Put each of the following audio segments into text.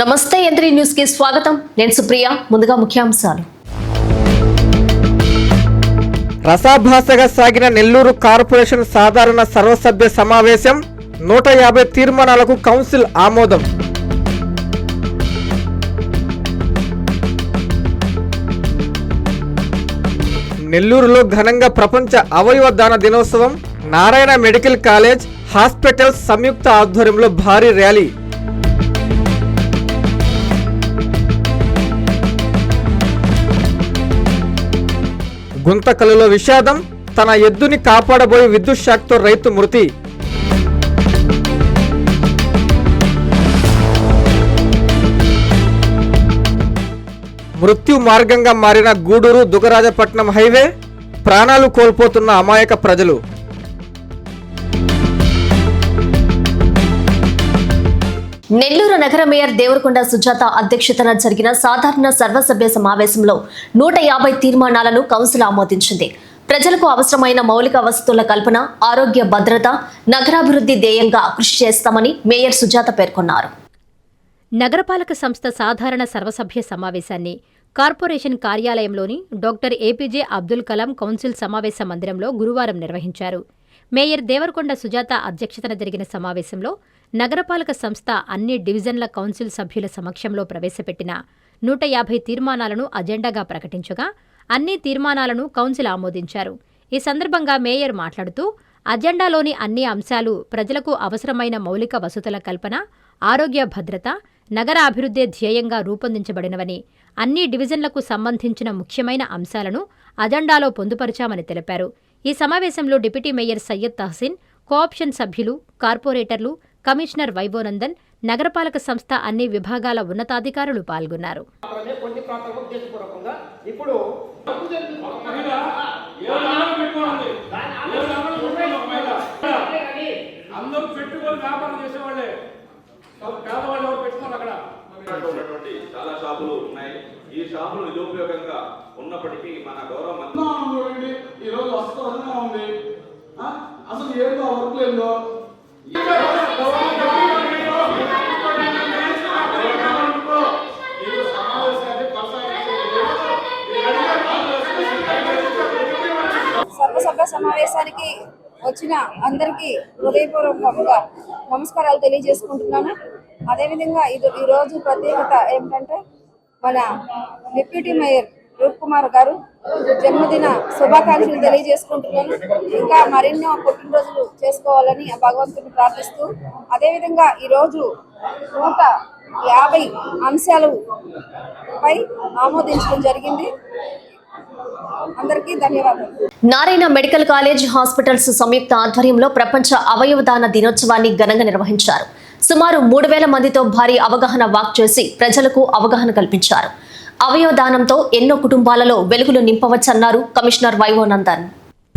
నమస్తే ఎంత్రీ న్యూస్ కి స్వాగతం. నేను సుప్రియ. ముందుగా ముఖ్యాంశాలు. రసాభాసగా సాగిన నెల్లూరు కార్పొరేషన్ సాధారణ సర్వసభ్య సమావేశం 150 తీర్మానాలకు కౌన్సిల్ ఆమోదం. నెల్లూరులో ఘనంగా ప్రపంచ అవయవ దాన దినోత్సవం. నారాయణ మెడికల్ కాలేజ్ హాస్పిటల్స్ సంయుక్త ఆధ్వర్యంలో భారీ ర్యాలీ. గుంతకల్లులో విషాదం. తన ఎద్దుని కాపాడబోయే విద్యుత్ షాక్తో రైతు మృతి. మృత్యు మార్గంగా మారిన గూడూరు దుగరాజపట్నం హైవే. ప్రాణాలు కోల్పోతున్న అమాయక ప్రజలు. నెల్లూరు నగర మేయర్ దేవరకొండ సుజాత అధ్యక్షతన జరిగిన సాధారణ సర్వసభ్య సమావేశంలో 150 తీర్మానాలను కౌన్సిల్ ఆమోదించింది. ప్రజలకు అవసరమైన మౌలిక వసతుల కల్పన, ఆరోగ్య భద్రత, నగరాభివృద్ధి ధ్యేయంగా కృషి చేస్తామని మేయర్ సుజాత పేర్కొన్నారు. నగరపాలక సంస్థ సాధారణ సర్వసభ్య సమావేశాన్ని కార్పొరేషన్ కార్యాలయంలోని doctor APJ Abdul Kalam council సమావేశ మందిరంలో గురువారం నిర్వహించారు. మేయర్ దేవరకొండ సుజాత అధ్యక్షతన జరిగిన సమావేశంలో నగరపాలక సంస్థ అన్ని డివిజన్ల కౌన్సిల్ సభ్యుల సమక్షంలో ప్రవేశపెట్టిన 150 తీర్మానాలను అజెండాగా ప్రకటించగా అన్ని తీర్మానాలను కౌన్సిల్ ఆమోదించారు. ఈ సందర్భంగా మేయర్ మాట్లాడుతూ అజెండాలోని అన్ని అంశాలు ప్రజలకు అవసరమైన మౌలిక వసతుల కల్పన, ఆరోగ్య భద్రత, నగర అభివృద్ధి ధ్యేయంగా రూపొందించబడినవని, అన్ని డివిజన్లకు సంబంధించిన ముఖ్యమైన అంశాలను అజెండాలో పొందుపరిచామని తెలిపారు. ఈ సమావేశంలో deputy mayor Syed Tahseen, co-option సభ్యులు, కార్పొరేటర్లు, కమిషనర్ వైవోనందన్, నగరపాలక సంస్థ అన్ని విభాగాల ఉన్నతాధికారులు పాల్గొన్నారు. చాలా షాపులు ఉన్నాయి. ఈ షాపులు నిరుపయోగంగా ఉన్నప్పటికీ మన గౌరవం చూడండి. ఈ రోజు వస్త్రంగా ఉంది. అసలు ఏందో వర్క్ లేదో సర్వసభ్య సమావేశానికి వచ్చిన అందరికీ హృదయపూర్వకంగా నమస్కారాలు తెలియజేసుకుంటున్నాను. అదేవిధంగా ఈరోజు ప్రత్యేకత ఏమిటంటే మన డిప్యూటీ మేయర్ రూప్ కుమార్ గారు జన్మదిన శుభాకాంక్షలు తెలియజేసుకుంటున్నాను. ఇంకా మరెన్నో పుట్టినరోజులు చేసుకోవాలని ఆ భగవంతుని ప్రార్థిస్తూ, అదేవిధంగా ఈరోజు 150 అంశాలపై ఆమోదించడం జరిగింది. అందరికీ ధన్యవాదాలు. నారాయణ మెడికల్ కాలేజ్ హాస్పిటల్స్ సంయుక్త ఆధ్వర్యంలో ప్రపంచ అవయవ దాన దినోత్సవాన్ని ఘనంగా నిర్వహించారు. సుమారు 3000 మందితో భారీ అవగాహన వాక్ చేసి ప్రజలకు అవగాహన కల్పించారు. అవయవ దానంతో ఎన్నో కుటుంబాలలో వెలుగులు నింపవచ్చన్నారు కమిషనర్ వైవోనందన్.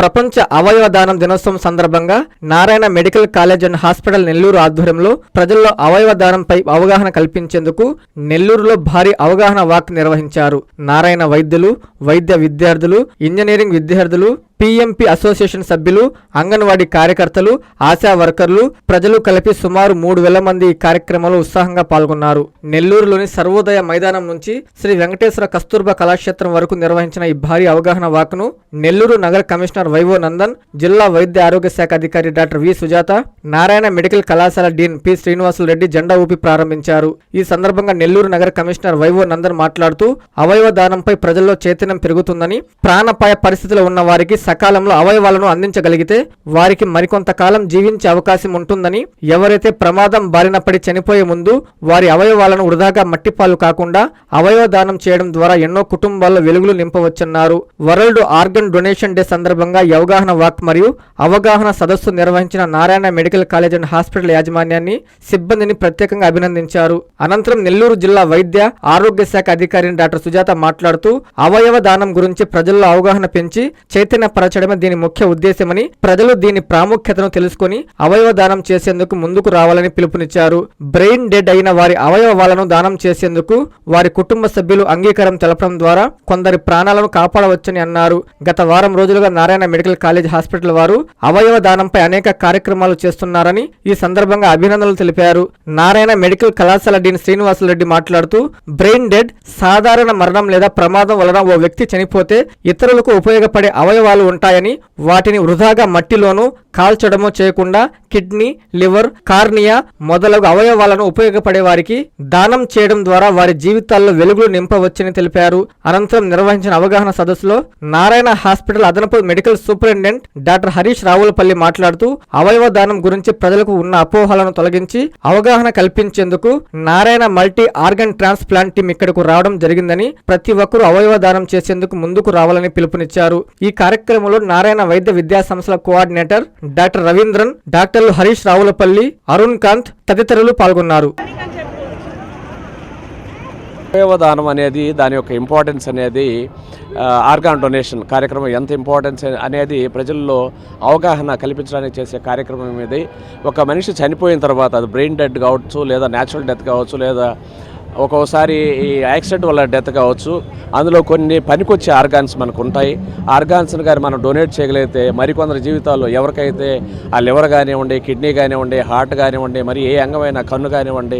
ప్రపంచ అవయవ దానం దినోత్సవం సందర్భంగా Narayana medical college and hospital Nellore ఆధ్వర్యంలో ప్రజల్లో అవయవ దానంపై అవగాహన కల్పించేందుకు నెల్లూరులో భారీ అవగాహన వాక్ నిర్వహించారు. నారాయణ వైద్యులు, వైద్య విద్యార్థులు, ఇంజనీరింగ్ విద్యార్థులు, పిఎంపి అసోసియేషన్ సభ్యులు, అంగన్వాడీ కార్యకర్తలు, ఆశా వర్కర్లు, ప్రజలు కలిపి సుమారు 3000 మంది ఈ కార్యక్రమంలో ఉత్సాహంగా పాల్గొన్నారు. నెల్లూరులోని సర్వోదయ మైదానం నుంచి శ్రీ వెంకటేశ్వర కస్తూర్బా కళాక్షేత్రం వరకు నిర్వహించిన ఈ భారీ అవగాహన వాక్ను నెల్లూరు నగర కమిషనర్ వైవోనందన్, జిల్లా వైద్య ఆరోగ్య శాఖ అధికారి doctor V Sujatha, Narayana medical కళాశాల డీన్ పి శ్రీనివాసులు రెడ్డి జెండా ఊపి ప్రారంభించారు. ఈ సందర్భంగా నెల్లూరు నగర కమిషనర్ వైవోనందన్ మాట్లాడుతూ అవయవ దానంపై ప్రజల్లో చైతన్యం పెరుగుతుందని, ప్రాణాపాయ పరిస్థితిలో ఉన్న వారికి సకాలంలో అవయవాలను అందించగలిగితే వారికి మరికొంతకాలం జీవించే అవకాశం ఉంటుందని, ఎవరైతే ప్రమాదం బారిన పడి చనిపోయే ముందు వారి అవయవాలను వృధాగా మట్టిపాలు కాకుండా అవయవ దానం చేయడం ద్వారా ఎన్నో కుటుంబాల్లో వెలుగులు నింపవచ్చన్నారు. వరల్డ్ ఆర్గన్ డొనేషన్ డే సందర్భంగా అవగాహన వాక్ మరియు అవగాహన సదస్సు నిర్వహించిన Narayana medical college and hospital యాజమాన్యాన్ని, సిబ్బందిని ప్రత్యేకంగా అభినందించారు. అనంతరం నెల్లూరు జిల్లా వైద్య ఆరోగ్య శాఖ అధికారి డాక్టర్ సుజాత మాట్లాడుతూ అవయవ దానం గురించి ప్రజల్లో అవగాహన పెంచి చైతన్య పరచడమే దీని ముఖ్య ఉద్దేశమని, ప్రజలు దీని ప్రాముఖ్యతను తెలుసుకుని అవయవ దానం చేసేందుకు ముందుకు రావాలని పిలుపునిచ్చారు. బ్రెయిన్ డెడ్ అయిన వారి అవయవాలను దానం చేసేందుకు వారి కుటుంబ సభ్యులు అంగీకారం తెలపడం ద్వారా కొందరి ప్రాణాలను కాపాడవచ్చని అన్నారు. గత వారం రోజులుగా Narayana Narayana medical college hospital వారు అవయవ దానంపై అనేక కార్యక్రమాలు చేస్తున్నారని ఈ సందర్భంగా అభినందనలు తెలిపారు. నారాయణ మెడికల్ కళాశాల డీన్ శ్రీనివాసరెడ్డి మాట్లాడుతూ బ్రెయిన్ డెడ్ సాధారణ మరణం లేదా ప్రమాదం వలన ఓ వ్యక్తి చనిపోతే ఇతరులకు ఉపయోగపడే అవయవాలు ఉంటాయని వాటిని వృధాగా మట్టిలోనూ కాల్చడమో చేయకుండా కిడ్నీ, లివర్, కార్నియా మొదలగు అవయవాలను ఉపయోగపడే వారికి దానం చేయడం ద్వారా వారి జీవితాల్లో వెలుగులు నింపవచ్చని తెలిపారు. అనంతరం నిర్వహించిన అవగాహన సదస్సులో నారాయణ హాస్పిటల్ అదనపు medical superintendent doctor Harish Ravulapalli మాట్లాడుతూ అవయవ దానం గురించి ప్రజలకు ఉన్న అపోహలను తొలగించి అవగాహన కల్పించేందుకు Narayana multi organ transplant team ఇక్కడకు రావడం జరిగిందని ప్రతి ఒక్కరూ అవయవ దానం చేసేందుకు ముందుకు రావాలని పిలుపునిచ్చారు. ఈ కార్యక్రమంలో నారాయణ వైద్య విద్యా సంస్థల కోఆర్డినేటర్ డాక్టర్ రవీంద్రన్, డాక్టర్లు హరీష్ రావులపల్లి, అరుణ్ కాంత్ తదితరులు పాల్గొన్నారు. అవయవదానం అనేది దాని యొక్క ఇంపార్టెన్స్ అనేది ఆర్గాన్ డొనేషన్ కార్యక్రమం ఎంత ఇంపార్టెన్స్ అనేది ప్రజల్లో అవగాహన కల్పించడానికి చేసే కార్యక్రమం ఇది. ఒక మనిషి చనిపోయిన తర్వాత అది బ్రెయిన్ డెత్ కావచ్చు, లేదా న్యాచురల్ డెత్ కావచ్చు, లేదా ఒక్కోసారి ఈ యాక్సిడెంట్ వల్ల డెత్ కావచ్చు. అందులో కొన్ని పనికొచ్చే ఆర్గాన్స్ మనకు ఉంటాయి. ఆర్గాన్స్ని కానీ మనం డొనేట్ చేయగలిగితే మరికొందరి జీవితాల్లో ఎవరికైతే ఆ లివర్ కానివ్వండి, కిడ్నీ కానివ్వండి, హార్ట్ కానివ్వండి, మరి ఏ అంగమైన కన్ను కానివ్వండి,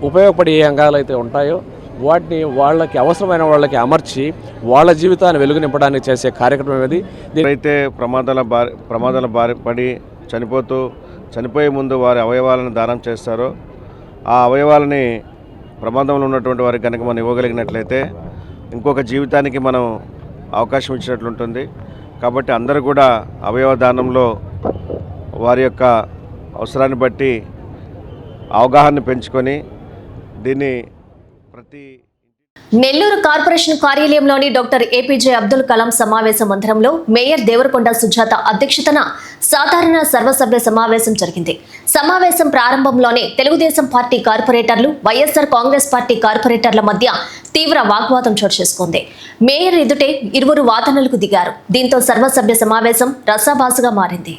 ఉపయోగపడే ఏ అంగాలు అయితే ఉంటాయో వాటిని వాళ్ళకి అవసరమైన వాళ్ళకి అమర్చి వాళ్ళ జీవితాన్ని వెలుగు నింపడానికి చేసే కార్యక్రమం ఇది. అయితే ప్రమాదాల బారి పడి చనిపోయే ముందు వారి అవయవాలను దానం చేస్తారో ఆ అవయవాలని ప్రమాదంలో ఉన్నటువంటి వారికి కనుక మనం ఇవ్వగలిగినట్లయితే ఇంకొక జీవితానికి మనం అవకాశం ఇచ్చినట్లుంటుంది. కాబట్టి అందరూ కూడా అవయవ దానంలో వారి యొక్క అవసరాన్ని బట్టి అవగాహన పెంచుకొని దీన్ని నెల్లూరు కార్పొరేషన్ కార్యాలయంలోని డాక్టర్ ఏపీజే అబ్దుల్ కలాం సమావేశ మందిరంలో మేయర్ దేవరకొండ సుజాత అధ్యక్షతన సాధారణ సర్వసభ్య సమావేశం జరిగింది. సమావేశం ప్రారంభంలోనే తెలుగుదేశం పార్టీ కార్పొరేటర్లు, వైఎస్ఆర్ కాంగ్రెస్ పార్టీ కార్పొరేటర్ల మధ్య తీవ్ర వాగ్వాదం చోటు చేసుకుంది. మేయర్ ఎదుటే ఇరువురు వాదనలకు దిగారు. దీంతో సర్వసభ్య సమావేశం రసాభాసగా మారింది.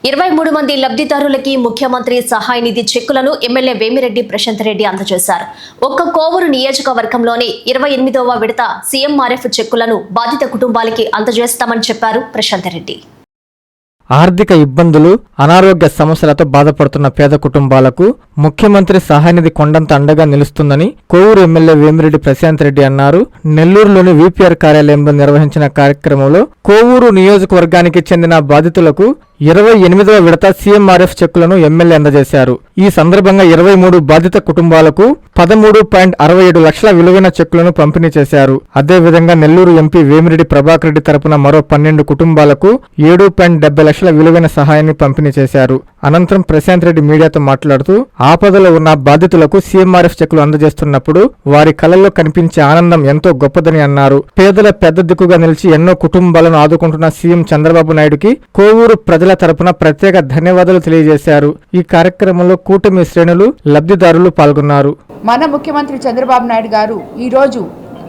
ఇరవై 23 మంది లబ్ధిదారులకి ముఖ్యమంత్రి సహాయ నిధి చెక్కులను ఎమ్మెల్యే వేమిరెడ్డి ప్రశాంత్ రెడ్డి అందజేశారు. ఒక్క కోవూరు నియోజకవర్గంలోని 28వ విడత సీఎంఆర్ఎఫ్ చెక్కులను బాధిత కుటుంబాలకి అందజేస్తామని చెప్పారు ప్రశాంత్ రెడ్డి. ఆర్థిక ఇబ్బందులు, అనారోగ్య సమస్యలతో బాధపడుతున్న పేద కుటుంబాలకు ముఖ్యమంత్రి సహాయనిధి కొండంత అండగా నిలుస్తుందని కోవూరు ఎమ్మెల్యే వేమిరెడ్డి ప్రశాంత్ రెడ్డి అన్నారు. నెల్లూరులోని వీపీఆర్ కార్యాలయంలో నిర్వహించిన కార్యక్రమంలో కోవూరు నియోజకవర్గానికి చెందిన బాధితులకు 28వ విడత సీఎంఆర్ఎఫ్ చెక్కులను ఎమ్మెల్యే అందజేశారు. ఈ సందర్భంగా 23 బాధిత కుటుంబాలకు 13.67 లక్షల విలువైన చెక్కులను పంపిణీ చేశారు. అదేవిధంగా నెల్లూరు ఎంపీ వేమిరెడ్డి ప్రభాకర్ రెడ్డి తరపున మరో 12 కుటుంబాలకు 7.70 లక్షల విలువైన సహాయాన్ని పంపిణీ చేశారు. అనంతరం ప్రశాంత్ రెడ్డి మీడియాతో మాట్లాడుతూ ఆపదలో ఉన్న బాధితులకు సీఎంఆర్ఎఫ్ చెక్కులు అందజేస్తున్నప్పుడు వారి కళల్లో కనిపించే ఆనందం ఎంతో గొప్పదని అన్నారు. పేదల పెద్ద దిక్కుగా నిలిచి ఎన్నో కుటుంబాలను ఆదుకుంటున్న సీఎం చంద్రబాబు నాయుడుకి కోవూరు ప్రజల తరపున ప్రత్యేక ధన్యవాదాలు తెలియజేశారు. ఈ కార్యక్రమంలో కూటమి శ్రేణులు, లబ్ధిదారులు పాల్గొన్నారు. మన ముఖ్యమంత్రి చంద్రబాబు నాయుడు గారు ఈరోజు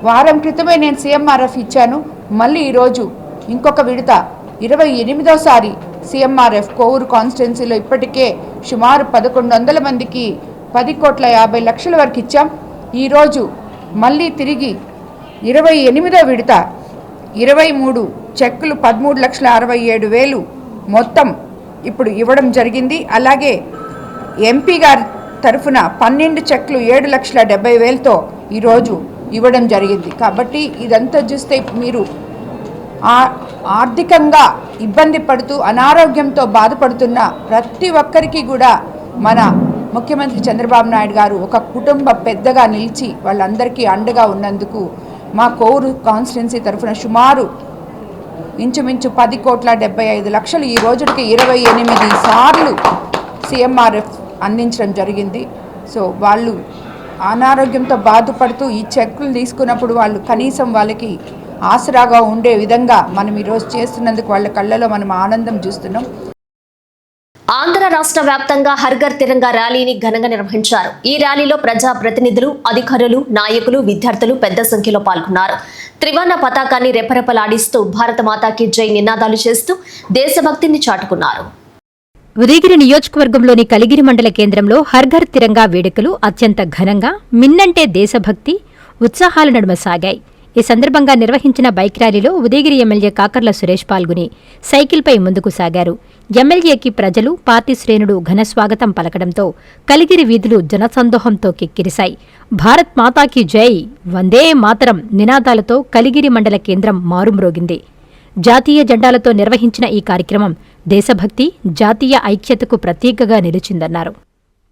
వారం క్రితమే నేను సీఎంఆర్ఎఫ్ ఇచ్చాను. మళ్ళీ ఈరోజు ఇంకొక విడత 28వ సీఎంఆర్ఎఫ్ కోవూరు కాన్స్టిట్యున్సీలో ఇప్పటికే సుమారు 1100 మందికి 10.50 కోట్ల వరకు ఇచ్చాం. ఈరోజు మళ్ళీ తిరిగి 28వ విడత 23 చెక్కులు 13,67,000 మొత్తం ఇప్పుడు ఇవ్వడం జరిగింది. అలాగే ఎంపీ గారి తరఫున 12 చెక్లు 7,70,000తో ఈరోజు ఇవ్వడం జరిగింది. కాబట్టి ఇదంతా చూస్తే మీరు ఆర్థికంగా ఇబ్బంది పడుతూ అనారోగ్యంతో బాధపడుతున్న ప్రతి ఒక్కరికి కూడా మన ముఖ్యమంత్రి చంద్రబాబు నాయుడు గారు ఒక కుటుంబ పెద్దగా నిలిచి వాళ్ళందరికీ అండగా ఉన్నందుకు మా కోవూరు కాన్స్టిట్యున్సీ తరఫున సుమారు ఇంచుమించు 10,75,00,000 ఈ రోజుకి 28 సార్లు CMRF అందించడం జరిగింది. సో వాళ్ళు అనారోగ్యంతో బాధపడుతూ ఈ చెక్కులు తీసుకున్నప్పుడు వాళ్ళు కనీసం వాళ్ళకి ఆసరాగా ఉండే విధంగా మనం ఈరోజు చేస్తున్నందుకు వాళ్ళ కళ్ళలో మనం ఆనందం చూస్తున్నాం. ఆంధ్ర రాష్ట్ర వ్యాప్తంగా హర్ ఘర్ తిరంగా ర్యాలీని ఘనంగా నిర్వహించారు. ఈ ర్యాలీలో ప్రజా ప్రతినిధులు, అధికారులు, నాయకులు, విద్యార్థులు పెద్ద సంఖ్యలో పాల్గొన్నారు. త్రివర్ణ పతాకాన్ని రెపరెపలాడిస్తూ భారత మాతాకి జై నినాదాలు చేస్తూ దేశభక్తిని చాటుకున్నారు. ఉదయగిరి నియోజకవర్గంలోని కలిగిరి మండల కేంద్రంలో హర్ ఘర్ తిరంగా వేడుకలు అత్యంత ఘనంగా మిన్నంటే దేశభక్తి ఉత్సాహాల నడుమ సాగాయి. ఈ సందర్భంగా నిర్వహించిన బైక్ ర్యాలీలో ఉదయగిరి ఎమ్మెల్యే కాకర్ల సురేష్ పాల్గొని సైకిల్పై ముందుకు సాగారు. ఎమ్మెల్యేకి ప్రజలు, పార్టీ శ్రేణులు ఘన స్వాగతం పలకడంతో కలిగిరి వీధులు జనసందోహంతో కిక్కిరిశాయి. భారత్ మాతాకి జై, వందే మాతరం నినాదాలతో కలిగిరి మండల కేంద్రం మారుమ్రోగింది. జాతీయ జెండాలతో నిర్వహించిన ఈ కార్యక్రమం దేశభక్తి, జాతీయ ఐక్యతకు ప్రతీకగా నిలిచిందన్నారు.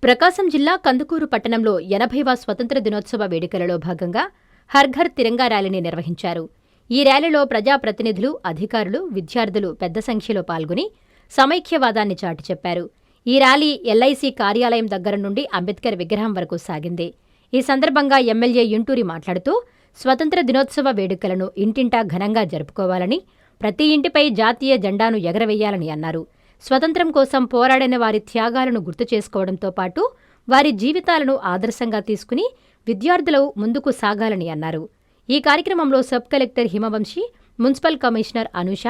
ప్రకాశం జిల్లా కందుకూరు పట్టణంలో 80వ స్వతంత్ర దినోత్సవ వేడుకలలో భాగంగా హర్ ఘర్ తిరంగా ర్యాలీని నిర్వహించారు. ఈ ర్యాలీలో ప్రజాప్రతినిధులు, అధికారులు, విద్యార్థులు పెద్ద సంఖ్యలో పాల్గొని సమైక్యవాదాన్ని చాటి చెప్పారు. ఈ ర్యాలీ LIC కార్యాలయం దగ్గర నుండి అంబేద్కర్ విగ్రహం వరకు సాగింది. ఈ సందర్భంగా ఎమ్మెల్యే యుంటూరి మాట్లాడుతూ స్వతంత్ర దినోత్సవ వేడుకలను ఇంటింటా ఘనంగా జరుపుకోవాలని, ప్రతి ఇంటిపై జాతీయ జెండాను ఎగరవేయాలని అన్నారు. స్వతంత్రం కోసం పోరాడిన వారి త్యాగాలను గుర్తు చేసుకోవడంతో పాటు వారి జీవితాలను ఆదర్శంగా తీసుకుని విద్యార్థులు ముందుకు సాగాలని అన్నారు. ఈ కార్యక్రమంలో sub collector Himavamshi, municipal commissioner Anusha,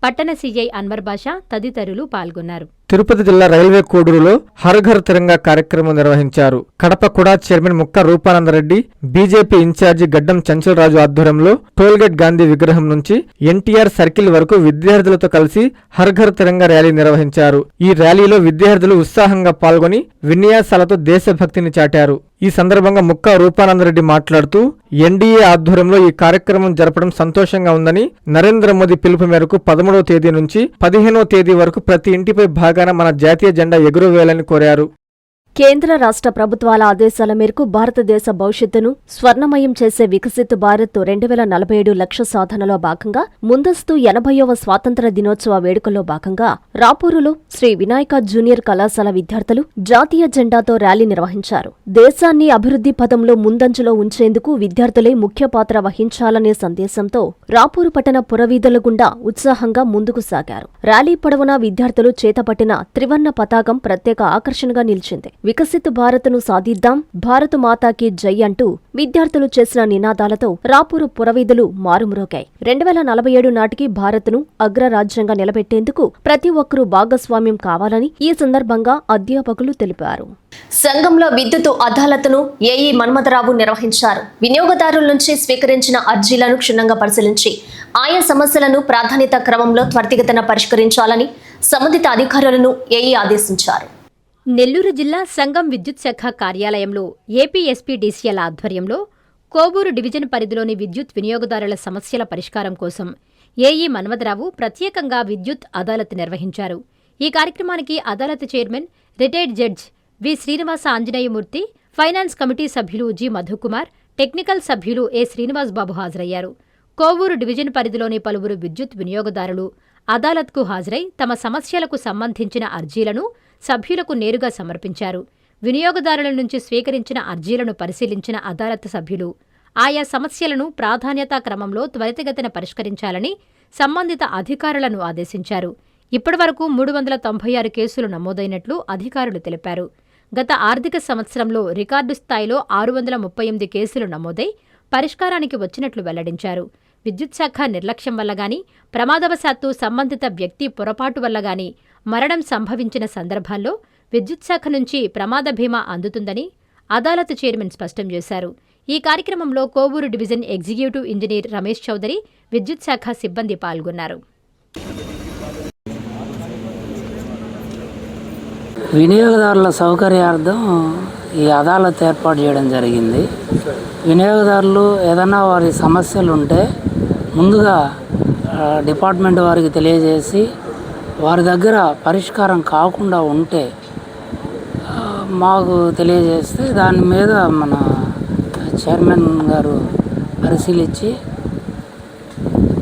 పట్టణ CI అన్వర్ బాషా తదితరులు పాల్గొన్నారు. తిరుపతి జిల్లా రైల్వే కోడూరులో హర్ ఘర్ తిరంగా కార్యక్రమం నిర్వహించారు. కడప కుడా చైర్మన్ ముక్క రూపానందరెడ్డి, బీజేపీ ఇన్ఛార్జి గడ్డం చంచలరాజు ఆధ్వర్యంలో టోల్గేట్ గాంధీ విగ్రహం నుంచి NTR సర్కిల్ వరకు విద్యార్థులతో కలిసి హర్ ఘర్ తిరంగా ర్యాలీ నిర్వహించారు. ఈ ర్యాలీలో విద్యార్థులు ఉత్సాహంగా పాల్గొని విన్యాసాలతో దేశభక్తిని చాటారు. ఈ సందర్భంగా ముక్క రూపానందరెడ్డి మాట్లాడుతూ NDA ఆధ్వర్యంలో ఈ కార్యక్రమం జరపడం సంతోషంగా ఉందని, నరేంద్ర మోదీ పిలుపు మేరకు 13వ తేదీ నుంచి 15వ తేదీ వరకు ప్రతి ఇంటిపై భాగాన మన జాతీయ జెండా ఎగురవేయాలని కోరారు. కేంద్ర రాష్ట్ర ప్రభుత్వాల ఆదేశాల మేరకు భారతదేశ భవిష్యత్తును స్వర్ణమయం చేసే వికసిత్ భారత్ 2047 లక్ష్య సాధనలో భాగంగా ముందస్తు 80వ స్వాతంత్ర దినోత్సవ వేడుకల్లో భాగంగా రాపూరులో శ్రీ వినాయక జూనియర్ కళాశాల విద్యార్థులు జాతీయ జెండాతో ర్యాలీ నిర్వహించారు. దేశాన్ని అభివృద్ధి పథంలో ముందంజలో ఉంచేందుకు విద్యార్థులే ముఖ్య పాత్ర వహించాలనే సందేశంతో రాపూరు పట్టణ పురవీధుల గుండా ఉత్సాహంగా ముందుకు సాగారు. ర్యాలీ పొడవునా విద్యార్థులు చేతపట్టిన త్రివర్ణ పతాకం ప్రత్యేక ఆకర్షణగా నిలిచింది. వికసిత్ భారత్ను సాధిద్దాం, భారత మాతాకి జై అంటూ విద్యార్థులు చేసిన నినాదాలతో రాపూరు పురవీధులు మారుమ్రోగాయి. 2047 నాటికి భారత్ను అగ్రరాజ్యంగా నిలబెట్టేందుకు ప్రతి ఒక్కరూ భాగస్వామ్యం కావాలని ఈ సందర్భంగా అధ్యాపకులు తెలిపారు. సంఘంలో విద్యుత్ అదాలత్ను ఏఈ మన్మథరావు నిర్వహించారు. వినియోగదారుల నుంచి స్వీకరించిన అర్జీలను క్షుణ్ణంగా పరిశీలించి ఆయా సమస్యలను ప్రాధాన్యత క్రమంలో త్వరితగతిన పరిష్కరించాలని సంబంధిత అధికారులను ఏఈ ఆదేశించారు. నెల్లూరు జిల్లా సంఘం విద్యుత్ శాఖ కార్యాలయంలో ఏపీ SPDCL ఆధ్వర్యంలో కోవూరు డివిజన్ పరిధిలోని విద్యుత్ వినియోగదారుల సమస్యల పరిష్కారం కోసం ఏఈ మన్మథరావు ప్రత్యేకంగా విద్యుత్ అదాలత్ నిర్వహించారు. ఈ కార్యక్రమానికి అదాలత్ చైర్మన్ రిటైర్డ్ జడ్జ్ వి శ్రీనివాస ఆంజనేయమూర్తి, ఫైనాన్స్ కమిటీ సభ్యులు జి మధుకుమార్, టెక్నికల్ సభ్యులు ఏ శ్రీనివాస్ బాబు హాజరయ్యారు. కోవూరు డివిజన్ పరిధిలోని పలువురు విద్యుత్ వినియోగదారులు అదాలత్కు హాజరై తమ సమస్యలకు సంబంధించిన అర్జీలను సభ్యులకు నేరుగా సమర్పించారు. వినియోగదారుల నుంచి స్వీకరించిన అర్జీలను పరిశీలించిన అదాలత్ సభ్యులు ఆయా సమస్యలను ప్రాధాన్యతా క్రమంలో త్వరితగతిన పరిష్కరించాలని సంబంధిత అధికారులను ఆదేశించారు. ఇప్పటివరకు 396 కేసులు నమోదైనట్లు అధికారులు తెలిపారు. గత ఆర్థిక సంవత్సరంలో రికార్డు స్థాయిలో 638 కేసులు నమోదై పరిష్కారానికి వచ్చినట్లు వెల్లడించారు. విద్యుత్ శాఖ నిర్లక్ష్యం వల్ల గాని, ప్రమాదవశాత్తు సంబంధిత వ్యక్తి పొరపాటు వల్ల గాని మరణం సంభవించిన సందర్భాల్లో విద్యుత్ శాఖ నుంచి ప్రమాద బీమా అందుతుందని అదాలత్ చైర్మన్ స్పష్టం చేశారు. ఈ కార్యక్రమంలో Kovur division executive engineer Ramesh Chowdary, విద్యుత్ శాఖ సిబ్బంది పాల్గొన్నారు. వినియోగదారుల సౌకర్యార్థం ఈ అదాలత్ ఏర్పాటు చేయడం జరిగింది. వినియోగదారులు ఏదైనా వారి సమస్యలు ఉంటే ముందుగా డిపార్ట్మెంట్ వారికి తెలియజేసి వారి దగ్గర పరిష్కారం కాకుండా ఉంటే మాకు తెలియజేస్తే దాని మీద మన చైర్మన్ గారు పరిశీలించి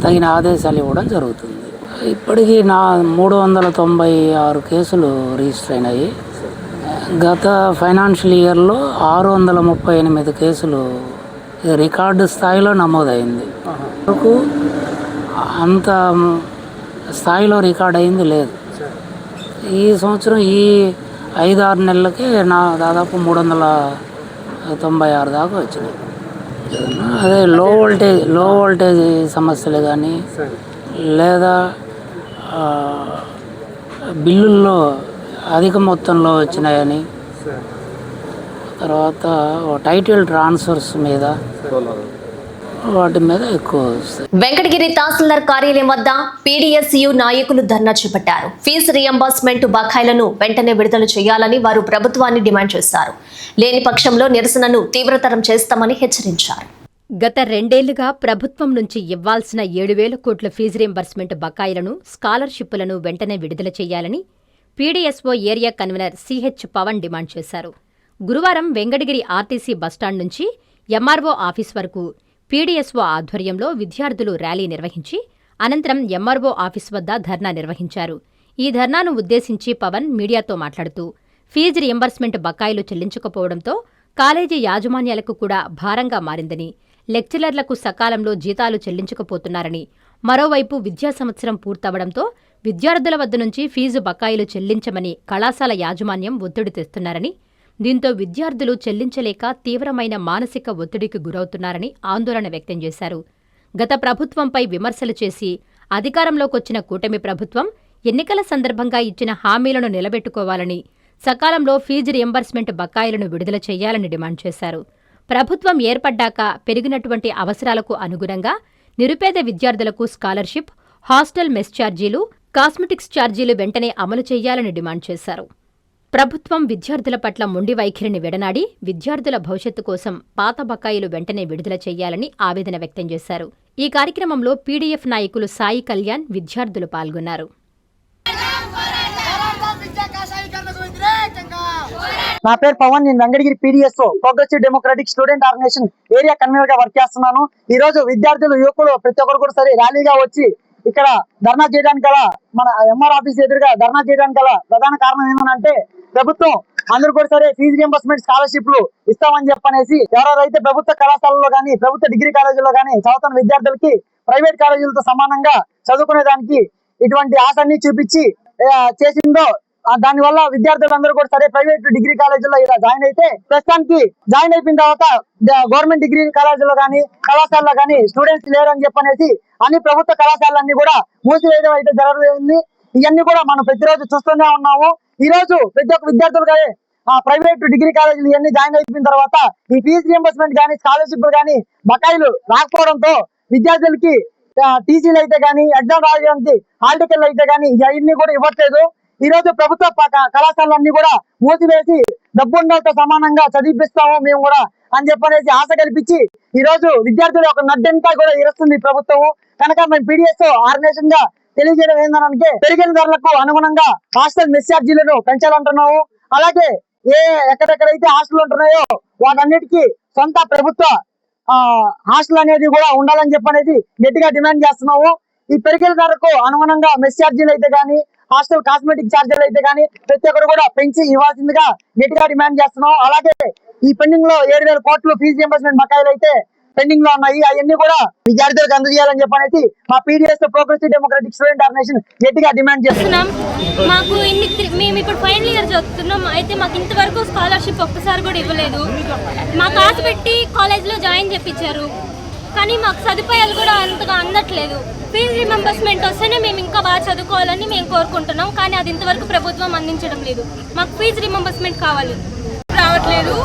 తగిన ఆదేశాలు ఇవ్వడం జరుగుతుంది. ఇప్పటికీ 396 కేసులు రిజిస్టర్ అయినాయి. గత ఫైనాన్షియల్ ఇయర్లో 638 కేసులు రికార్డు స్థాయిలో నమోదైంది. వరకు అంత స్థాయిలో రికార్డ్ అయింది లేదు. ఈ సంవత్సరం ఈ 5-6 నెలలకే దాదాపు 396 దాకా వచ్చినాయి. అదే లో వోల్టేజ్ సమస్యలు కానీ లేదా బిల్లుల్లో అధిక మొత్తంలో వచ్చినాయని, తర్వాత టైటిల్ ట్రాన్స్ఫర్స్ మీద వాటి మీద ఎక్కువ వస్తాయి. వెంకటగిరి తహసీల్దార్ కార్యాలయం వద్ద పీడీఎస్యు నాయకులు ధర్నా చేపట్టారు. ఫీజు రియంబర్స్మెంట్ బకాయిలను వెంటనే విడుదల చేయాలని వారు ప్రభుత్వాన్ని డిమాండ్ చేశారు. లేని పక్షంలో నిరసనను తీవ్రతరం చేస్తామని హెచ్చరించారు. గత 2 ఏళ్లుగా ప్రభుత్వం నుంచి ఇవ్వాల్సిన 7,000 కోట్ల ఫీజు రీంబర్స్మెంట్ బకాయిలను, స్కాలర్షిప్పులను వెంటనే విడుదల చేయాలని PDSO area convener CH Pavan demand చేశారు. గురువారం వెంకటగిరి ఆర్టీసీ బస్టాండ్ నుంచి ఎంఆర్ఓ ఆఫీస్ వరకు పీడీఎస్ఓ ఆధ్వర్యంలో విద్యార్థులు ర్యాలీ నిర్వహించి అనంతరం ఎంఆర్ఓ ఆఫీస్ వద్ద ధర్నా నిర్వహించారు. ఈ ధర్నాను ఉద్దేశించి పవన్ మీడియాతో మాట్లాడుతూ ఫీజు రీంబర్స్మెంట్ బకాయిలు చెల్లించకపోవడంతో కాలేజీ యాజమాన్యాలకు కూడా భారంగా మారిందని, లెక్చరర్లకు సకాలంలో జీతాలు చెల్లించకపోతున్నారని, మరోవైపు విద్యా సంవత్సరం పూర్తవడంతో విద్యార్థుల వద్ద నుంచి ఫీజు బకాయిలు చెల్లించమని కళాశాల యాజమాన్యం ఒత్తిడి తెస్తున్నారని, దీంతో విద్యార్థులు చెల్లించలేక తీవ్రమైన మానసిక ఒత్తిడికి గురవుతున్నారని ఆందోళన వ్యక్తం చేశారు. గత ప్రభుత్వంపై విమర్శలు చేసి అధికారంలోకొచ్చిన కూటమి ప్రభుత్వం ఎన్నికల సందర్భంగా ఇచ్చిన హామీలను నిలబెట్టుకోవాలని, సకాలంలో ఫీజు రియంబర్స్మెంట్ బకాయిలను విడుదల చేయాలని డిమాండ్ చేశారు. ప్రభుత్వం ఏర్పడ్డాక పెరిగినటువంటి అవసరాలకు అనుగుణంగా నిరుపేద విద్యార్థులకు స్కాలర్షిప్, హాస్టల్ మెస్ ఛార్జీలు, కాస్మెటిక్స్ ఛార్జీలు వెంటనే అమలు చేయాలని డిమాండ్ చేశారు. ప్రభుత్వం విద్యార్థుల పట్ల మొండి వైఖరిని విడనాడి విద్యార్థుల భవిష్యత్తు కోసం పాత బకాయిలు వెంటనే విడుదల చేయాలని ఆవేదన వ్యక్తం చేశారు. ఈ కార్యక్రమంలో పీడీఎఫ్ నాయకులు సాయి కళ్యాణ్, విద్యార్థులు పాల్గొన్నారు. నా పేరు పవన్. నేను Venkatagiri PDSO progressive democratic student organisation area convener గా వర్క్ చేస్తున్నాను. ఈ రోజు విద్యార్థులు, యువకులు ప్రతి ఒక్కరు కూడా సరే ర్యాలీగా వచ్చి ఇక్కడ ధర్నా చేయడానికి గల, మన ఎంఆర్ ఆఫీస్ ఎదురుగా ధర్నా చేయడానికి గల ప్రధాన కారణం ఏంటంటే ప్రభుత్వం అందరూ కూడా సరే ఫీజు రియంబర్స్మెంట్ స్కాలర్షిప్లు ఇస్తామని చెప్పనేసి ఎవరైతే ప్రభుత్వ కళాశాలలో కానీ, ప్రభుత్వ డిగ్రీ కాలేజీలో కానీ చదువుతున్న విద్యార్థులకి ప్రైవేట్ కాలేజీలతో సమానంగా చదువుకునే దానికి ఇటువంటి ఆశని చూపించి చేసిందో, దాని వల్ల విద్యార్థులందరూ కూడా సరే ప్రైవేట్ డిగ్రీ కాలేజీలో ఇలా జాయిన్ అయితే ప్రస్తుతానికి జాయిన్ అయిపోయిన తర్వాత గవర్నమెంట్ డిగ్రీ కాలేజీలో కానీ, కళాశాలలో కానీ స్టూడెంట్స్ లేరని చెప్పనేసి అన్ని ప్రభుత్వ కళాశాలన్నీ కూడా మూసివేయడం అయితే జరుగుతుంది. ఇవన్నీ కూడా మనం ప్రతిరోజు చూస్తూనే ఉన్నాము. ఈ రోజు ప్రతి ఒక్క విద్యార్థులు కానీ ప్రైవేట్ డిగ్రీ కాలేజీలు ఇవన్నీ జాయిన్ అయిపోయిన తర్వాత ఈ ఫీజు రియంబర్స్మెంట్ కానీ, స్కాలర్షిప్ కానీ బకాయిలు రాకపోవడంతో విద్యార్థులకి టీసీలు అయితే కానీ, ఎగ్జామ్ రాయడానికి హాల్ టికెట్లు అయితే కానీ ఇవన్నీ కూడా ఇవ్వట్లేదు. ఈ రోజు ప్రభుత్వ కళాశాలన్నీ కూడా మూసివేసి డబ్బుండలతో సమానంగా చదివిపిస్తాము మేము కూడా అని చెప్పనేసి ఆశ కల్పించి ఈ రోజు విద్యార్థుల యొక్క నడ్డంతా కూడా ఇరుస్తుంది ప్రభుత్వం. కనుక మేము పీడీఎస్ ఆర్గనైజేషన్ గా తెలియజేయడం ఏంటంటే పెరిగిన ధరలకు అనుగుణంగా హాస్టల్ మెస్ ఛార్జీలను పెంచాలంటున్నాము. అలాగే ఎక్కడెక్కడైతే హాస్టల్ ఉంటున్నాయో వాటన్నిటికీ సొంత ప్రభుత్వ హాస్టల్ అనేది కూడా ఉండాలని చెప్పనేది గట్టిగా డిమాండ్ చేస్తున్నాము. ఈ పెరిగిన ధరకు అనుగుణంగా మెస్ ఛార్జీలు అయితే కానీ, హాస్టల్ కాస్మెటిక్ ఛార్జీలు అయితే కానీ ప్రతి ఒక్కరు కూడా పెంచి ఇవ్వాల్సిందిగా గట్టిగా డిమాండ్ చేస్తున్నాం. అలాగే ఈ పెండింగ్ లో 7,000 కోట్లు ఫీజు రియంబర్స్మెంట్ బకాయిలు అయితే పెండింగ్ లో ఉన్నాయి. అవన్నీ కూడా విద్యార్థులకు అందజేయాలని చెప్పనేసి మా PDS progressive democratic student organisation గట్టిగా డిమాండ్ చేస్తున్నాం. మాకు మేము ఇప్పుడు ఫైనల్ ఇయర్ చదువుతున్నాం. అయితే మాకు ఇంతవరకు స్కాలర్షిప్ ఒక్కసారి కూడా ఇవ్వలేదు. మాకు ఆశ పెట్టి కాలేజ్లో జాయిన్ చేయించారు, కానీ మాకు సదుపాయాలు కూడా అంతగా అందట్లేదు. ఫీజు రిమెంబర్స్మెంట్ వస్తేనే మేము ఇంకా బాగా చదువుకోవాలని మేము కోరుకుంటున్నాం, కానీ అది ఇంతవరకు ప్రభుత్వం అందించడం లేదు. మాకు ఫీజు రిమెంబర్స్మెంట్ కావాలి. రావట్లేదు.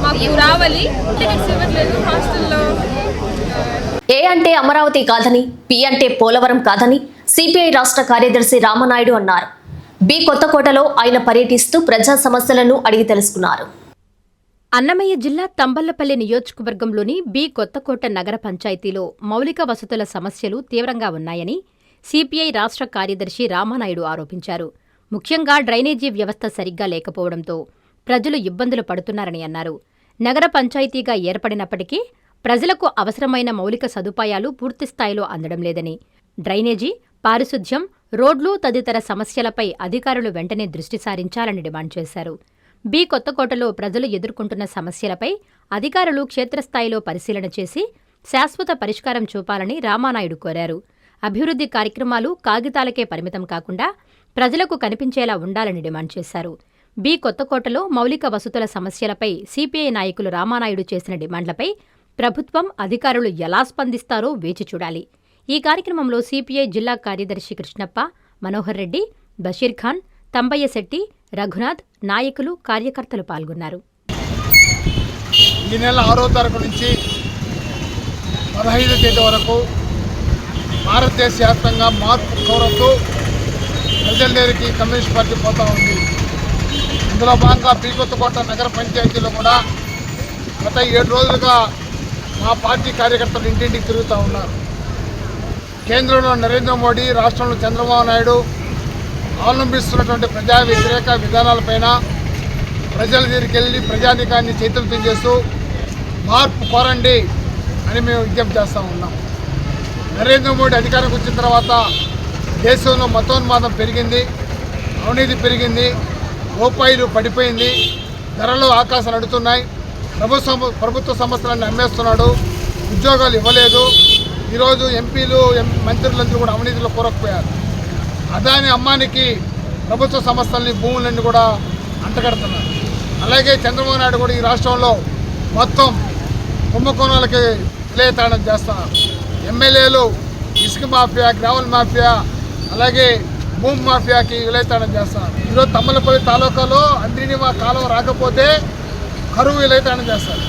మాకు రావాలి. టికెట్స్ ఇవ్వట్లేదు హాస్టల్లో. ఏ అంటే అమరావతి కాదని, పి అంటే పోలవరం కాదని సిపిఐ రాష్ట్ర కార్యదర్శి రామనాయుడు అన్నారు. బి కొత్తకోటలో ఆయన పర్యటిస్తూ ప్రజా సమస్యలను అడిగి తెలుసుకున్నారు. అన్నమయ్య జిల్లా తంబళ్లపల్లి నియోజకవర్గంలోని బి కొత్తకోట నగర పంచాయతీలో మౌలిక వసతుల సమస్యలు తీవ్రంగా ఉన్నాయని సిపిఐ రాష్ట్ర కార్యదర్శి రామానాయుడు ఆరోపించారు. ముఖ్యంగా డ్రైనేజీ వ్యవస్థ సరిగ్గా లేకపోవడంతో ప్రజలు ఇబ్బందులు పడుతున్నారని అన్నారు. నగర పంచాయతీగా ఏర్పడినప్పటికీ ప్రజలకు అవసరమైన మౌలిక సదుపాయాలు పూర్తిస్థాయిలో అందడం లేదని, డ్రైనేజీ, పారిశుధ్యం, రోడ్లు తదితర సమస్యలపై అధికారులు వెంటనే దృష్టి సారించాలని డిమాండ్ చేశారు. బి కొత్తకోటలో ప్రజలు ఎదుర్కొంటున్న సమస్యలపై అధికారులు క్షేత్రస్థాయిలో పరిశీలన చేసి శాశ్వత పరిష్కారం చూపాలని రామానాయుడు కోరారు. అభివృద్ధి కార్యక్రమాలు కాగితాలకే పరిమితం కాకుండా ప్రజలకు కనిపించేలా ఉండాలని డిమాండ్ చేశారు. బి కొత్తకోటలో మౌలిక వసతుల సమస్యలపై సిపిఐ నాయకులు రామానాయుడు చేసిన డిమాండ్లపై ప్రభుత్వం, అధికారులు ఎలా స్పందిస్తారో వేచి చూడాలి. ఈ కార్యక్రమంలో సిపిఐ జిల్లా కార్యదర్శి కృష్ణప్ప, మనోహర్ రెడ్డి, బషీర్ ఖాన్, తంబయ్య శెట్టి, రఘునాథ్, నాయకులు, కార్యకర్తలు పాల్గొన్నారు. ఈ నెల 6వ తారీఖు నుంచి 15వ తేదీ వరకు భారతదేశ వ్యాప్తంగా మార్పు కోరుతూ ప్రజల దగ్గరికి కమ్యూనిస్ట్ పార్టీ పోతా ఉంది. ఇందులో భాగంగా బి కొత్తకోట నగర పంచాయతీలో కూడా గత 7 రోజులుగా మా పార్టీ కార్యకర్తలు ఇంటింటికి తిరుగుతూ ఉన్నారు. కేంద్రంలో నరేంద్ర మోడీ, రాష్ట్రంలో చంద్రబాబు నాయుడు అవలంబిస్తున్నటువంటి ప్రజా వ్యతిరేక విధానాలపైన ప్రజల దగ్గరికి వెళ్ళి ప్రజానీకాన్ని చైతన్యం చేస్తూ మార్పు కోరండి అని మేము విజ్ఞప్తి చేస్తూ ఉన్నాం. నరేంద్ర మోడీ అధికారంకి వచ్చిన తర్వాత దేశంలో మతోన్మాదం పెరిగింది, అవినీతి పెరిగింది, రూపాయలు పడిపోయింది, ధరలు ఆకాశాలు అడుగుతున్నాయి, ప్రభుత్వ సంస్థలన్నీ అమ్మేస్తున్నాడు, ఉద్యోగాలు ఇవ్వలేదు. ఈరోజు ఎంపీలు, మంత్రులందరూ కూడా అవినీతిలో కూరకపోయారు. అదాని అమ్మానికి ప్రభుత్వ సంస్థల్ని, భూములన్నీ కూడా అంటగడుతున్నారు. అలాగే చంద్రబాబు నాయుడు కూడా ఈ రాష్ట్రంలో మొత్తం కుంభకోణాలకి విలేతాళం చేస్తున్నారు. ఎమ్మెల్యేలు ఇసుక మాఫియా, గ్రావెల్ మాఫియా, అలాగే భూమి మాఫియాకి విలేతాళం చేస్తున్నారు. ఈరోజు తమ్మలపల్లి తాలూకాలో అంద్రినివా కాలువ రాకపోతే కరువు విలేతాళం చేస్తారు.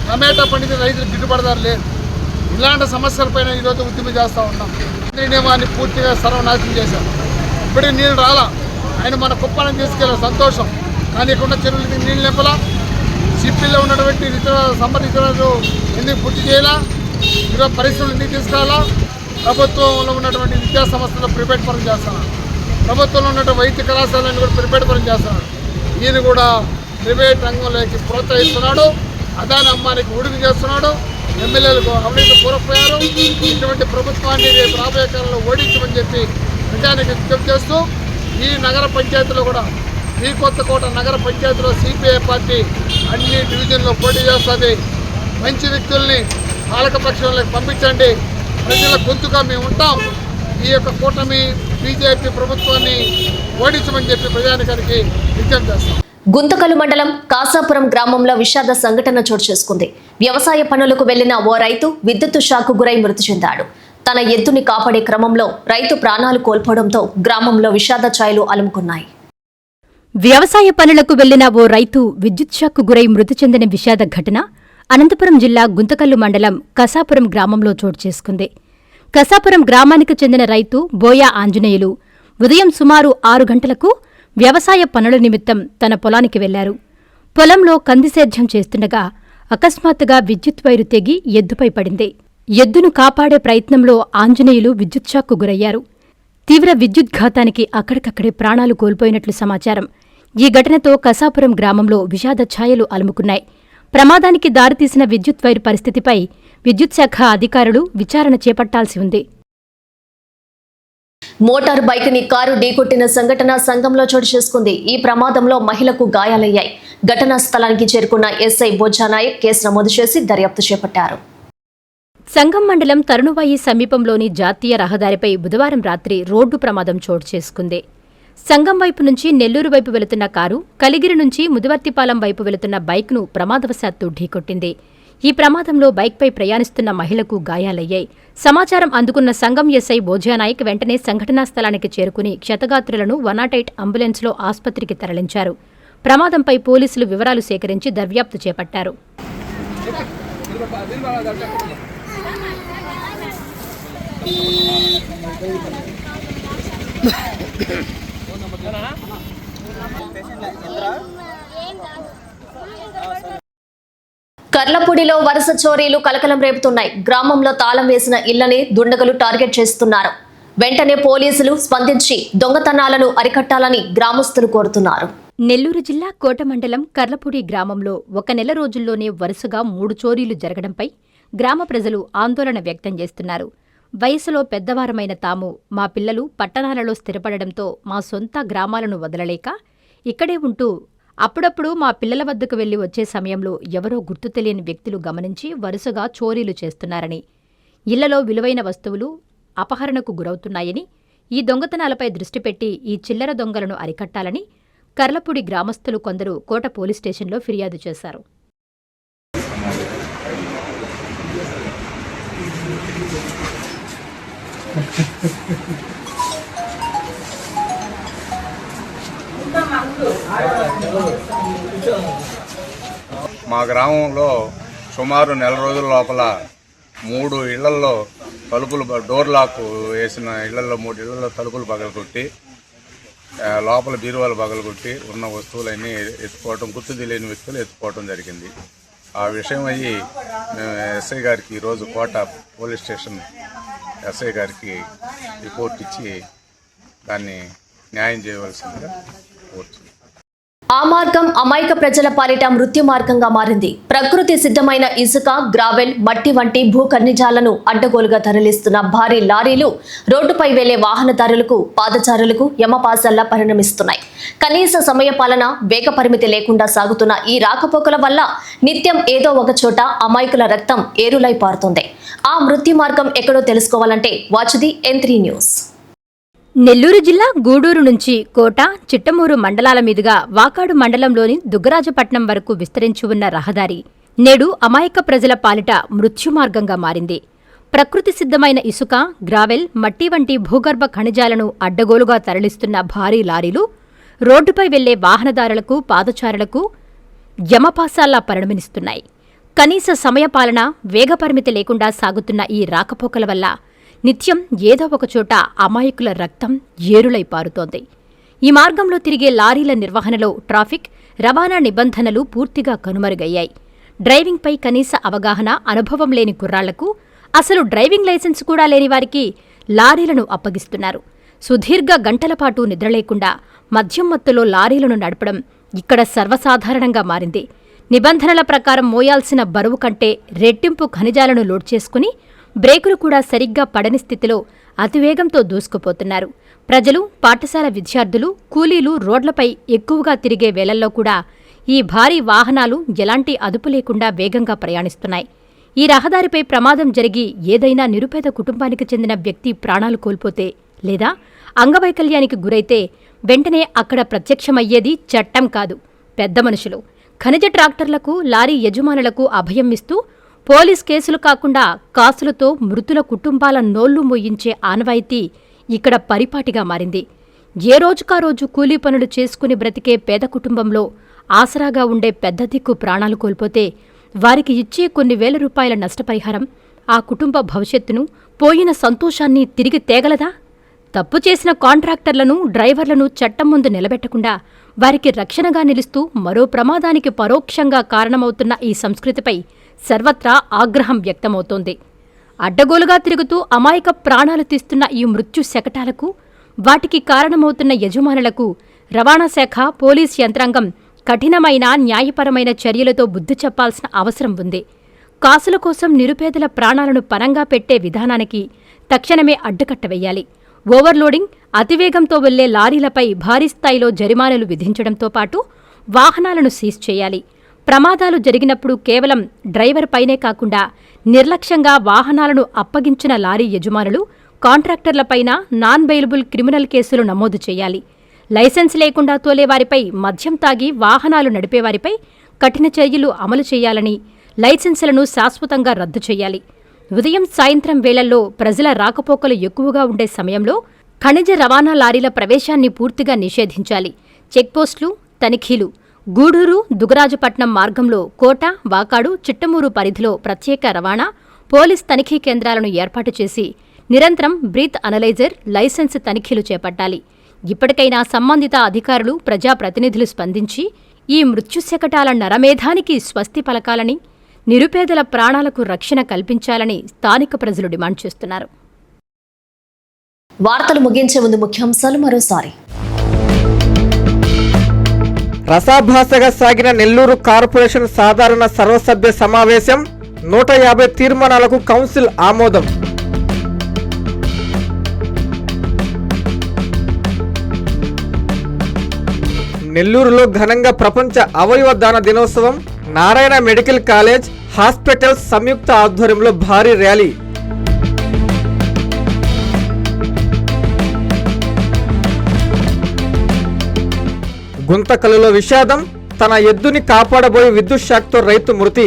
టమాటా పండితే రైతులకు గిట్టుబడదారు లేదు. ఇలాంటి సమస్యలపైన ఈరోజు ఉద్యమం చేస్తూ ఉన్నాం. నియమాన్ని పూర్తిగా సర్వనాశనం చేశాం. ఇప్పటికీ నీళ్ళు రాలా. ఆయన మన కుప్పాలను తీసుకెళ్ళే సంతోషం, కానీ ఇక్కడ చెరువులకి నీళ్ళు నింపలా. సిప్పిల్లో ఉన్నటువంటి సమ్మర్ రిజర్వాయర్లు ఎందుకు పూర్తి చేయాలా? ఈరోజు పరిశ్రమలు ఎందుకు తీసుకురావాలా? ప్రభుత్వంలో ఉన్నటువంటి విద్యా సంస్థలు ప్రైవేట్ పరం చేస్తున్నారు. ప్రభుత్వంలో ఉన్నటువంటి వైద్య కళాశాలను కూడా ప్రైవేట్ పరం చేస్తున్నారు. ఈయన కూడా ప్రైవేట్ రంగంలోకి ప్రోత్సహిస్తున్నాడు, అదాని అమ్మానికి ఉడికి చేస్తున్నాడు, ఎమ్మెల్యేలకు అవినీతి కూరపోయారు. ఇటువంటి ప్రభుత్వాన్ని రేపు రాబోయే కాలంలో ఓడించమని చెప్పి ప్రజానికి విజ్ఞప్తి చేస్తూ ఈ నగర పంచాయతీలో కూడా బి కొత్తకోట నగర పంచాయతీలో సిపిఐ పార్టీ అన్ని డివిజన్లో పోటీ చేస్తుంది. మంచి వ్యక్తుల్ని పాలకపక్షంలోకి పంపించండి. ప్రజల గొంతుగా మేము ఉంటాం. ఈ యొక్క కూటమి బీజేపీ ప్రభుత్వాన్ని ఓడించమని చెప్పి ప్రజానికానికి విజ్ఞప్తి చేస్తాం. గుంతకల్ మండలం కాసాపురం గ్రామంలో విషాద సంఘటన చోటు చేసుకుంది. వ్యవసాయ పనులకు వెళ్లిన ఓ రైతు విద్యుత్ షాక్ గురై మృతి చెందాడు. తన ఎద్దుని కాపాడే క్రమంలో రైతు ప్రాణాలు కోల్పోవడంతో గ్రామంలో విషాద ఛాయలు అలుముకున్నాయి. వ్యవసాయ పనులకు వెళ్లిన ఓ రైతు విద్యుత్ షాక్కు గురై మృతి చెందిన విషాద ఘటన అనంతపురం జిల్లా గుంతకల్లు మండలం కసాపురం గ్రామంలో చోటు చేసుకుంది. కసాపురం గ్రామానికి చెందిన రైతు బోయా ఆంజనేయులు ఉదయం సుమారు 6 గంటలకు వ్యవసాయ పనుల నిమిత్తం తన పొలానికి వెళ్లారు. పొలంలో కందిసేద్యం చేస్తుండగా అకస్మాత్తుగా విద్యుత్ వైరు తెగి ఎద్దుపై పడింది. ఎద్దును కాపాడే ప్రయత్నంలో ఆంజనేయులు విద్యుత్ షాక్కు గురయ్యారు. తీవ్ర విద్యుద్ఘాతానికి అక్కడికక్కడే ప్రాణాలు కోల్పోయినట్లు సమాచారం. ఈ ఘటనతో కసాపురం గ్రామంలో విషాద ఛాయలు అలుముకున్నాయి. ప్రమాదానికి దారితీసిన విద్యుత్ వైరు పరిస్థితిపై విద్యుత్ శాఖ అధికారులు విచారణ చేపట్టాల్సి ఉంది. మోటార్ బైక్ ని కారు ఢీకొట్టిన సంఘటన సంఘంలో చోటు చేసుకుంది. ఈ ప్రమాదంలో మహిళకు గాయాలయ్యాయి. ఘటనా స్థలానికి చేరుకున్న ఎస్ఐ బొజ్జానాయక్ కేసు నమోదు చేసి దర్యాప్తు చేపట్టారు. సంగం మండలం తరుణువాయి సమీపంలోని జాతీయ రహదారిపై బుధవారం రాత్రి రోడ్డు ప్రమాదం చోటు చేసుకుంది. సంగం వైపు నుంచి నెల్లూరు వైపు వెళుతున్న కారు కలిగిరి నుంచి ముదివర్తిపాలెం వైపు వెళుతున్న బైక్ను ప్రమాదవశాత్తు ఢీకొట్టింది. ఈ ప్రమాదంలో బైక్పై ప్రయాణిస్తున్న మహిళకు గాయాలయ్యాయి. సమాచారం అందుకున్న సంగం ఎస్ఐ బోజానాయక్ వెంటనే సంఘటనా స్థలానికి చేరుకుని క్షతగాత్రులను 108 అంబులెన్స్లో ఆస్పత్రికి తరలించారు. ప్రమాదంపై పోలీసులు వివరాలు సేకరించి దర్యాప్తు చేపట్టారు. కర్లపూడిలో వరుస చోరీలు కలకలం రేపుతున్నాయి. గ్రామంలో తాళం వేసిన ఇళ్లని దుండగులు టార్గెట్ చేస్తున్నారు. వెంటనే పోలీసులు స్పందించి దొంగతనాలను అరికట్టాలని గ్రామస్తులు కోరుతున్నారు. నెల్లూరు జిల్లా కోట మండలం కర్లపూడి గ్రామంలో 1 నెల రోజుల్లోనే వరుసగా 3 చోరీలు జరగడంపై గ్రామ ప్రజలు ఆందోళన వ్యక్తం చేస్తున్నారు. వయసులో పెద్దవారమైన తాము మా పిల్లలు పట్టణాలలో స్థిరపడడంతో మా సొంత గ్రామాలను వదలలేక ఇక్కడే ఉంటూ అప్పుడప్పుడు మా పిల్లల వద్దకు వెళ్లి వచ్చే సమయంలో ఎవరో గుర్తు తెలియని వ్యక్తులు గమనించి వరుసగా చోరీలు చేస్తున్నారని, ఇళ్లలో విలువైన వస్తువులు అపహరణకు గురవుతున్నాయని, ఈ దొంగతనాలపై దృష్టి పెట్టి ఈ చిల్లర దొంగలను అరికట్టాలని కర్లపూడి గ్రామస్తులు కొందరు కోట పోలీస్ స్టేషన్లో ఫిర్యాదు చేశారు. మా గ్రామంలో సుమారు నెల రోజుల లోపల 3 ఇళ్లలో తలుపులు డోర్ లాక్ వేసిన ఇళ్లలో 3 ఇళ్లలో తలుపులు పగలగొట్టి లోపల బీరువాలు పగలగొట్టి ఉన్న వస్తువులన్నీ ఎత్తుకోవటం, గుర్తు తెలియని వ్యక్తులు ఎత్తుకోవటం జరిగింది. ఆ విషయం అయ్యి మేము ఎస్ఐ గారికి ఈరోజు కోట పోలీస్ స్టేషన్ ఎస్ఐ గారికి రిపోర్ట్ ఇచ్చి దాన్ని న్యాయం చేయవలసిందిగా కోరుతున్నాం. ఆ మార్గం అమాయక ప్రజల పాలిట మృత్యు మార్గంగా మారింది. ప్రకృతి సిద్ధమైన ఇసుక, గ్రావెల్, మట్టి వంటి భూ ఖనిజాలను అడ్డగోలుగా తరలిస్తున్న భారీ లారీలు రోడ్డుపై వెళ్లే వాహనదారులకు, పాదచారులకు యమపాసాల్లా పరిణమిస్తున్నాయి. కనీస సమయ పాలన, వేగ పరిమితి లేకుండా సాగుతున్న ఈ రాకపోకల వల్ల నిత్యం ఏదో ఒక చోట అమాయకుల రక్తం ఏరులై పారుతోంది. ఆ మృత్యు మార్గం ఎక్కడో తెలుసుకోవాలంటే watch the N3 news. Nellore జిల్లా గూడూరు నుంచి కోట, చిట్టమూరు మండలాల మీదుగా వాకాడు మండలంలోని దుగ్గరాజపట్నం వరకు విస్తరించి ఉన్న రహదారి నేడు అమాయక ప్రజల పాలిట మృత్యుమార్గంగా మారింది. ప్రకృతి సిద్ధమైన ఇసుక, గ్రావెల్, మట్టి వంటి భూగర్భ ఖనిజాలను అడ్డగోలుగా తరలిస్తున్న భారీ లారీలు రోడ్డుపై వెళ్లే వాహనదారులకు, పాదచారులకు యమపాసాల్లా పరిణమిస్తున్నాయి. కనీస సమయపాలన, వేగపరిమితి లేకుండా సాగుతున్న ఈ రాకపోకల వల్ల నిత్యం ఏదో ఒక చోట అమాయకుల రక్తం ఏరులై పారుతోంది. ఈ మార్గంలో తిరిగే లారీల నిర్వహణలో ట్రాఫిక్, రవాణా నిబంధనలు పూర్తిగా కనుమరుగయ్యాయి. డ్రైవింగ్పై కనీస అవగాహన, అనుభవం లేని కుర్రాళ్లకు, అసలు డ్రైవింగ్ లైసెన్స్ కూడా లేని వారికి లారీలను అప్పగిస్తున్నారు. సుదీర్ఘ గంటల పాటు నిద్రలేకుండా మద్యం మత్తులో లారీలను నడపడం ఇక్కడ సర్వసాధారణంగా మారింది. నిబంధనల ప్రకారం మోయాల్సిన బరువు కంటే రెట్టింపు ఖనిజాలను లోడ్ చేసుకుని బ్రేకులు కూడా సరిగ్గా పడని స్థితిలో అతివేగంతో దూసుకుపోతున్నారు. ప్రజలు, పాఠశాల విద్యార్థులు, కూలీలు రోడ్లపై ఎక్కువగా తిరిగే వేళల్లో కూడా ఈ భారీ వాహనాలు ఎలాంటి అదుపు లేకుండా వేగంగా ప్రయాణిస్తున్నాయి. ఈ రహదారిపై ప్రమాదం జరిగి ఏదైనా నిరుపేద కుటుంబానికి చెందిన వ్యక్తి ప్రాణాలు కోల్పోతే లేదా అంగవైకల్యానికి గురైతే వెంటనే అక్కడ ప్రత్యక్షమయ్యేది చట్టం కాదు, పెద్ద మనుషులు. ఖనిజ ట్రాక్టర్లకు, లారీ యజమానులకు అభయం ఇస్తూ పోలీస్ కేసులు కాకుండా కాసులతో మృతుల కుటుంబాల నోళ్లు మోయించే ఆనవాయితీ ఇక్కడ పరిపాటిగా మారింది. ఏ రోజుకా రోజు కూలీ పనులు చేసుకుని బ్రతికే పేద కుటుంబంలో ఆసరాగా ఉండే పెద్ద దిక్కు ప్రాణాలు కోల్పోతే వారికి ఇచ్చే కొన్ని వేల రూపాయల నష్టపరిహారం ఆ కుటుంబ భవిష్యత్తును, పోయిన సంతోషాన్ని తిరిగి తేగలదా? తప్పు చేసిన కాంట్రాక్టర్లను, డ్రైవర్లను చట్టం ముందు నిలబెట్టకుండా వారికి రక్షణగా నిలుస్తూ మరో ప్రమాదానికి పరోక్షంగా కారణమవుతున్న ఈ సంస్కృతిపై సర్వత్రా ఆగ్రహం వ్యక్తమవుతోంది. అడ్డగోలుగా తిరుగుతూ అమాయక ప్రాణాలు తీస్తున్న ఈ మృత్యు శకటాలకు, వాటికి కారణమవుతున్న యజమానులకు రవాణా శాఖ, పోలీస్ యంత్రాంగం కఠినమైన, న్యాయపరమైన చర్యలతో బుద్ధి చెప్పాల్సిన అవసరం ఉంది. కాసుల కోసం నిరుపేదల ప్రాణాలను పరంగా పెట్టే విధానానికి తక్షణమే అడ్డుకట్ట వేయాలి. ఓవర్లోడింగ్, అతివేగంతో వెళ్లే లారీలపై భారీ స్థాయిలో జరిమానాలు విధించడంతో పాటు వాహనాలను సీజ్ చేయాలి. ప్రమాదాలు జరిగినప్పుడు కేవలం డ్రైవర్ పైనే కాకుండా నిర్లక్ష్యంగా వాహనాలను అప్పగించిన లారీ యజమానులు, కాంట్రాక్టర్లపైన నాన్ బెయిలబుల్ క్రిమినల్ కేసులు నమోదు చేయాలి. లైసెన్స్ లేకుండా తోలేవారిపై, మద్యం తాగి వాహనాలు నడిపేవారిపై కఠిన చర్యలు అమలు చేయాలని, లైసెన్సులను శాశ్వతంగా రద్దు చేయాలి. ఉదయం, సాయంత్రం వేళల్లో ప్రజల రాకపోకలు ఎక్కువగా ఉండే సమయంలో ఖనిజ రవాణా లారీల ప్రవేశాన్ని పూర్తిగా నిషేధించాలి. చెక్పోస్టులు, తనిఖీలు, గూడూరు దుగరాజపట్నం మార్గంలో కోట, వాకాడు, చిట్టమూరు పరిధిలో ప్రత్యేక రవాణా, పోలీస్ తనిఖీ కేంద్రాలను ఏర్పాటు చేసి నిరంతరం బ్రీత్ అనలైజర్, లైసెన్స్ తనిఖీలు చేపట్టాలి. ఇప్పటికైనా సంబంధిత అధికారులు, ప్రజాప్రతినిధులు స్పందించి ఈ మృత్యుశకటాల నరమేధానికి స్వస్తి పలకాలని, నిరుపేదల ప్రాణాలకు రక్షణ కల్పించాలని స్థానిక ప్రజలు డిమాండ్ చేస్తున్నారు. వార్తలు ముగించే ముందు ముఖ్యాంశాలు మరోసారి. రసాభాసగా సాగిన నెల్లూరు కార్పొరేషన్ సాధారణ సర్వసభ్య సమావేశం, 150 తీర్మానాలకు కౌన్సిల్ ఆమోదం. నెల్లూరులో ఘనంగా ప్రపంచ అవయవ దాన దినోత్సవం, నారాయణ మెడికల్ కాలేజ్, హాస్పిటల్స్ సంయుక్త ఆధ్వర్యంలో భారీ ర్యాలీ. గుంతకలులో విషాదం, తన ఎద్దుని కాపాడబోయే విద్యుత్ షాక్తో రైతు మృతి.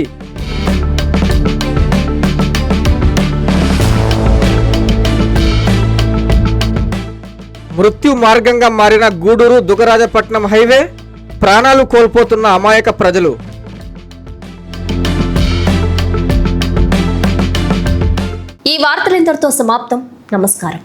మృత్యు మార్గంగా మారిన గూడూరు దుగరాజపట్నం హైవే, ప్రాణాలు కోల్పోతున్న అమాయక ప్రజలు. ఈ వార్తలు ఇంతటితో సమాప్తం. నమస్కారం.